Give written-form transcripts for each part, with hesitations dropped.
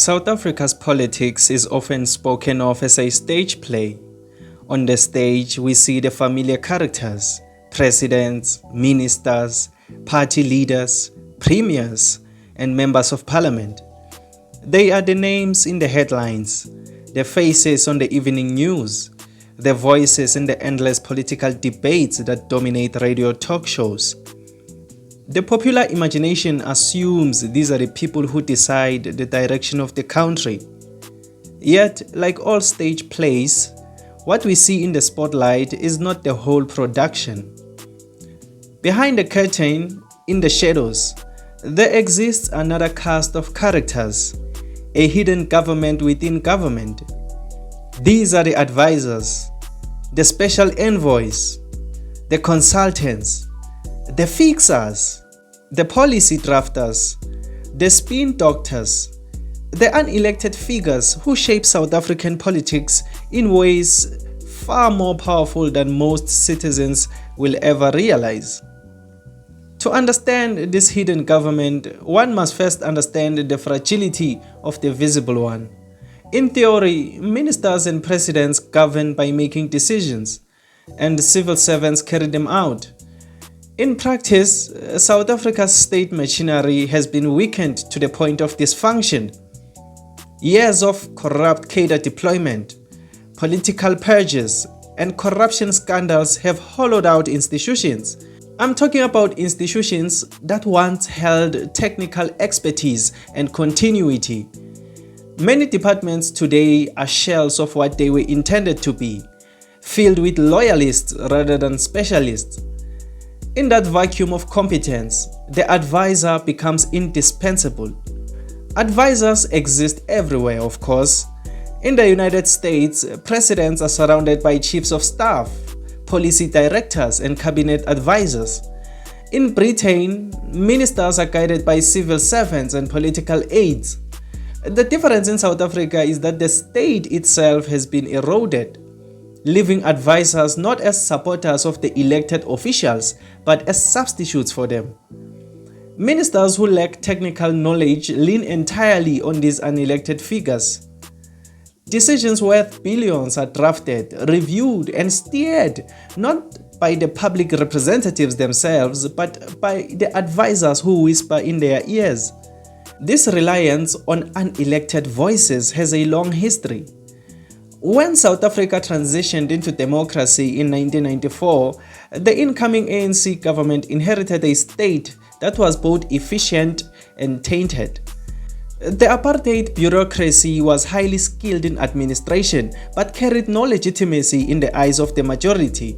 South Africa's politics is often spoken of as a stage play. On the stage, we see the familiar characters: presidents, ministers, party leaders, premiers, and members of parliament. They are the names in the headlines, the faces on the evening news, the voices in the endless political debates that dominate radio talk shows. The popular imagination assumes these are the people who decide the direction of the country. Yet, like all stage plays, what we see in the spotlight is not the whole production. Behind the curtain, in the shadows, there exists another cast of characters, a hidden government within government. These are the advisors, the special envoys, the consultants, the fixers, the policy drafters, the spin doctors, the unelected figures who shape South African politics in ways far more powerful than most citizens will ever realize. To understand this hidden government, one must first understand the fragility of the visible one. In theory, ministers and presidents govern by making decisions, and civil servants carry them out. In practice, South Africa's state machinery has been weakened to the point of dysfunction. Years of corrupt cadre deployment, political purges, and corruption scandals have hollowed out institutions. I'm talking about institutions that once held technical expertise and continuity. Many departments today are shells of what they were intended to be, filled with loyalists rather than specialists. In that vacuum of competence, the advisor becomes indispensable. Advisors exist everywhere, of course. In the United States, presidents are surrounded by chiefs of staff, policy directors, and cabinet advisors. In Britain, ministers are guided by civil servants and political aides. The difference in South Africa is that the state itself has been eroded, leaving advisors not as supporters of the elected officials, but as substitutes for them. Ministers who lack technical knowledge lean entirely on these unelected figures. Decisions worth billions are drafted, reviewed, and steered not by the public representatives themselves, but by the advisors who whisper in their ears. This reliance on unelected voices has a long history. When South Africa transitioned into democracy in 1994, the incoming ANC government inherited a state that was both efficient and tainted. The apartheid bureaucracy was highly skilled in administration but carried no legitimacy in the eyes of the majority.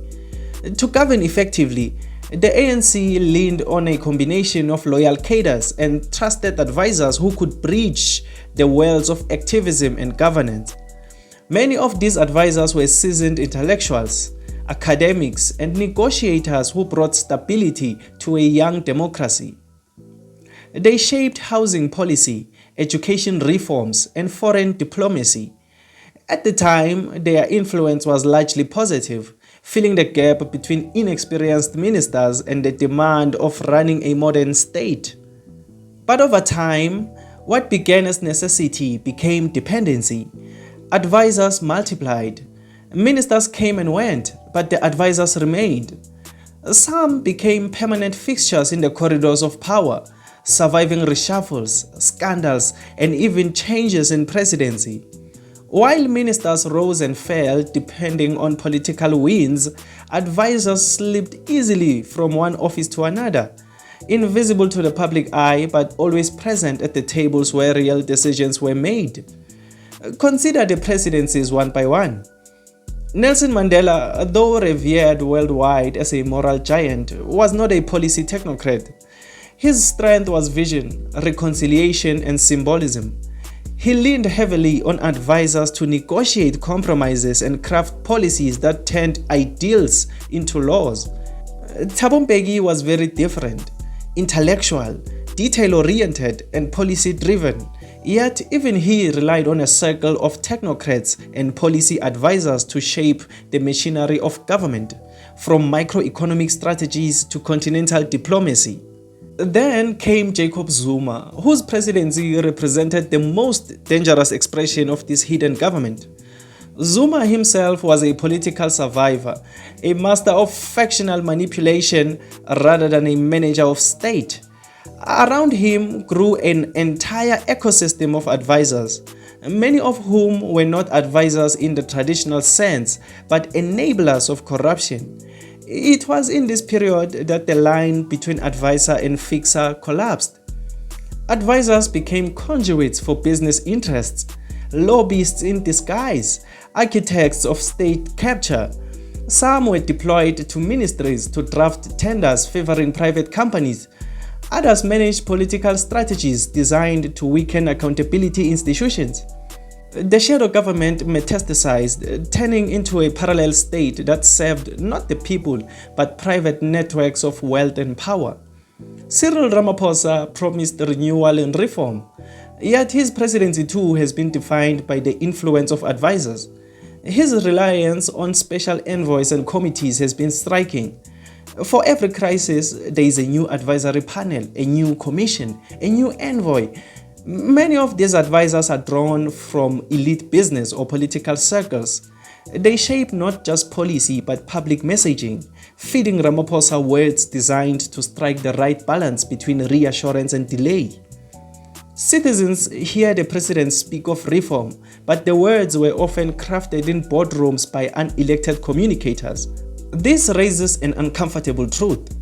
To govern effectively, the ANC leaned on a combination of loyal cadres and trusted advisors who could bridge the worlds of activism and governance. Many of these advisors were seasoned intellectuals, academics, and negotiators who brought stability to a young democracy. They shaped housing policy, education reforms, and foreign diplomacy. At the time, their influence was largely positive, filling the gap between inexperienced ministers and the demand of running a modern state. But over time, what began as necessity became dependency. Advisors multiplied. Ministers came and went, but the advisors remained. Some became permanent fixtures in the corridors of power, surviving reshuffles, scandals, and even changes in presidency. While ministers rose and fell depending on political winds, advisors slipped easily from one office to another, invisible to the public eye but always present at the tables where real decisions were made. Consider the presidencies one by one. Nelson Mandela, though revered worldwide as a moral giant, was not a policy technocrat. His strength was vision, reconciliation, and symbolism. He leaned heavily on advisors to negotiate compromises and craft policies that turned ideals into laws. Thabo Mbeki was very different, intellectual, detail-oriented, and policy-driven. Yet even he relied on a circle of technocrats and policy advisors to shape the machinery of government, from microeconomic strategies to continental diplomacy. Then came Jacob Zuma, whose presidency represented the most dangerous expression of this hidden government. Zuma himself was a political survivor, a master of factional manipulation rather than a manager of state. Around him grew an entire ecosystem of advisors, many of whom were not advisors in the traditional sense, but enablers of corruption. It was in this period that the line between advisor and fixer collapsed. Advisors became conduits for business interests, lobbyists in disguise, architects of state capture. Some were deployed to ministries to draft tenders favoring private companies. Others managed political strategies designed to weaken accountability institutions. The shadow government metastasized, turning into a parallel state that served not the people but private networks of wealth and power. Cyril Ramaphosa promised renewal and reform, yet his presidency too has been defined by the influence of advisors. His reliance on special envoys and committees has been striking. For every crisis, there is a new advisory panel, a new commission, a new envoy. Many of these advisors are drawn from elite business or political circles. They shape not just policy but public messaging, feeding Ramaphosa words designed to strike the right balance between reassurance and delay. Citizens hear the president speak of reform, but the words were often crafted in boardrooms by unelected communicators. This raises an uncomfortable truth.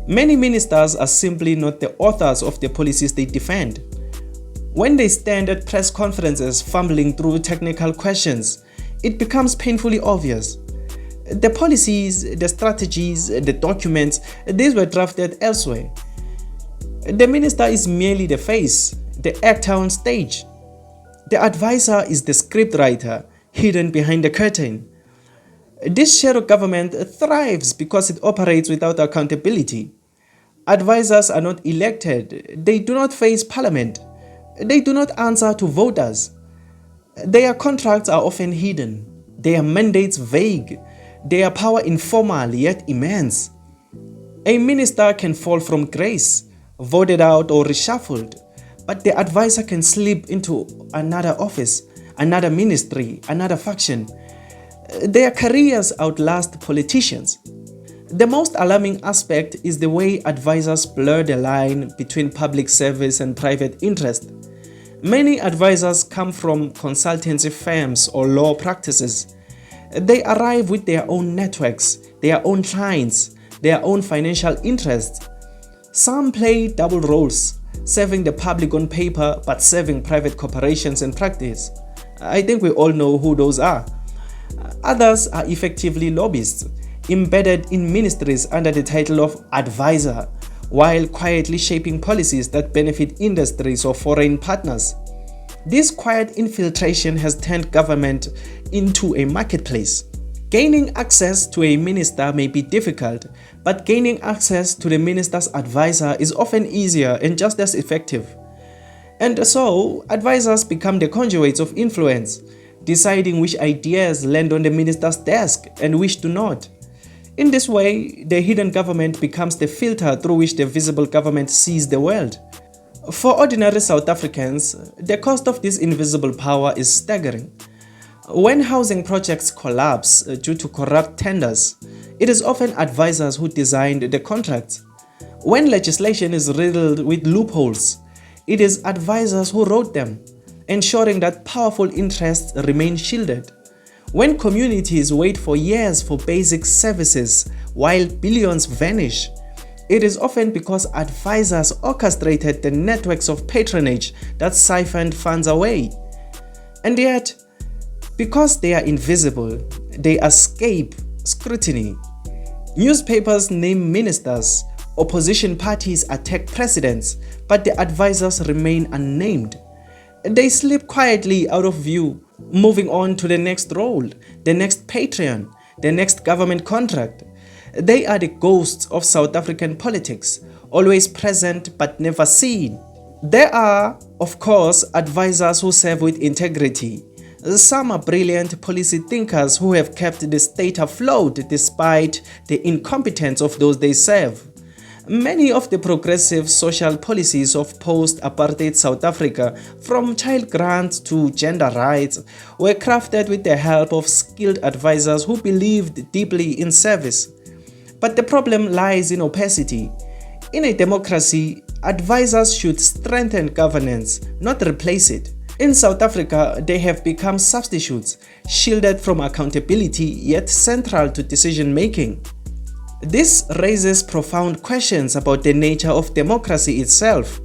Many ministers are simply not the authors of the policies they defend. When they stand at press conferences fumbling through technical questions, it becomes painfully obvious. The policies, the strategies, the documents, these were drafted elsewhere. The minister is merely the face, the actor on stage. The advisor is the scriptwriter, hidden behind the curtain. This shadow government thrives because it operates without accountability. Advisors are not elected, they do not face parliament. They do not answer to voters. Their contracts are often hidden, their mandates vague, their power informal yet immense. A minister can fall from grace, voted out or reshuffled, but the advisor can slip into another office, another ministry, another faction. Their careers outlast politicians. The most alarming aspect is the way advisors blur the line between public service and private interest. Many advisors come from consultancy firms or law practices. They arrive with their own networks, their own clients, their own financial interests. Some play double roles, serving the public on paper but serving private corporations in practice. I think we all know who those are. Others are effectively lobbyists, embedded in ministries under the title of advisor, while quietly shaping policies that benefit industries or foreign partners. This quiet infiltration has turned government into a marketplace. Gaining access to a minister may be difficult, but gaining access to the minister's advisor is often easier and just as effective. And so, advisors become the conduits of influence, deciding which ideas land on the minister's desk and which do not. In this way, the hidden government becomes the filter through which the visible government sees the world. For ordinary South Africans, the cost of this invisible power is staggering. When housing projects collapse due to corrupt tenders, it is often advisors who designed the contracts. When legislation is riddled with loopholes, it is advisors who wrote them, ensuring that powerful interests remain shielded. When communities wait for years for basic services while billions vanish, it is often because advisors orchestrated the networks of patronage that siphoned funds away. And yet, because they are invisible, they escape scrutiny. Newspapers name ministers, opposition parties attack presidents, but the advisors remain unnamed. They slip quietly out of view, moving on to the next role, the next Patreon, the next government contract. They are the ghosts of South African politics, always present but never seen. There are, of course, advisors who serve with integrity. Some are brilliant policy thinkers who have kept the state afloat despite the incompetence of those they serve. Many of the progressive social policies of post-apartheid South Africa, from child grants to gender rights, were crafted with the help of skilled advisors who believed deeply in service. But the problem lies in opacity. In a democracy, advisors should strengthen governance, not replace it. In South Africa, they have become substitutes, shielded from accountability yet central to decision-making. This raises profound questions about the nature of democracy itself.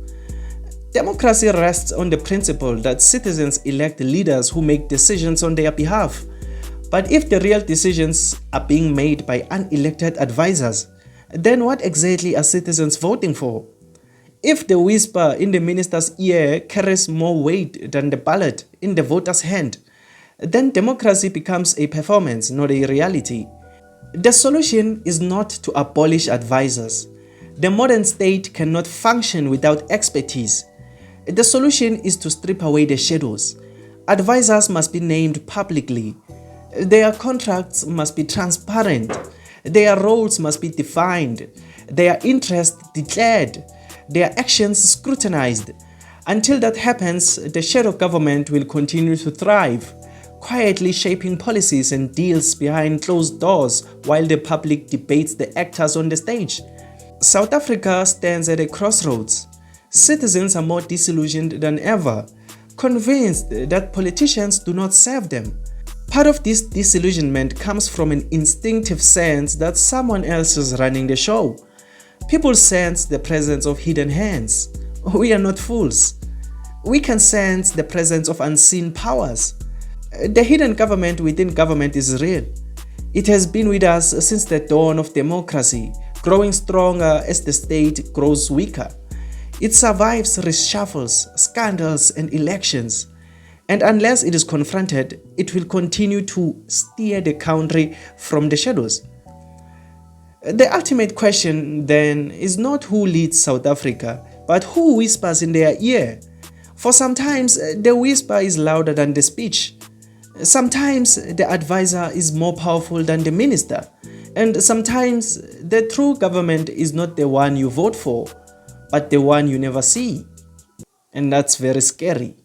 Democracy rests on the principle that citizens elect leaders who make decisions on their behalf. But if the real decisions are being made by unelected advisors, then what exactly are citizens voting for? If the whisper in the minister's ear carries more weight than the ballot in the voter's hand, then democracy becomes a performance, not a reality. The solution is not to abolish advisors. The modern state cannot function without expertise. The solution is to strip away the shadows. Advisors must be named publicly. Their contracts must be transparent. Their roles must be defined. Their interests declared. Their actions scrutinized. Until that happens, the shadow government will continue to thrive, quietly shaping policies and deals behind closed doors while the public debates the actors on the stage. South Africa stands at a crossroads. Citizens are more disillusioned than ever, convinced that politicians do not serve them. Part of this disillusionment comes from an instinctive sense that someone else is running the show. People sense the presence of hidden hands. We are not fools. We can sense the presence of unseen powers. The hidden government within government is real. It has been with us since the dawn of democracy, growing stronger as the state grows weaker. It survives reshuffles, scandals, and elections. And unless it is confronted, it will continue to steer the country from the shadows. The ultimate question then is not who leads South Africa, but who whispers in their ear. For sometimes the whisper is louder than the speech. Sometimes the advisor is more powerful than the minister. And sometimes the true government is not the one you vote for, but the one you never see. And that's very scary.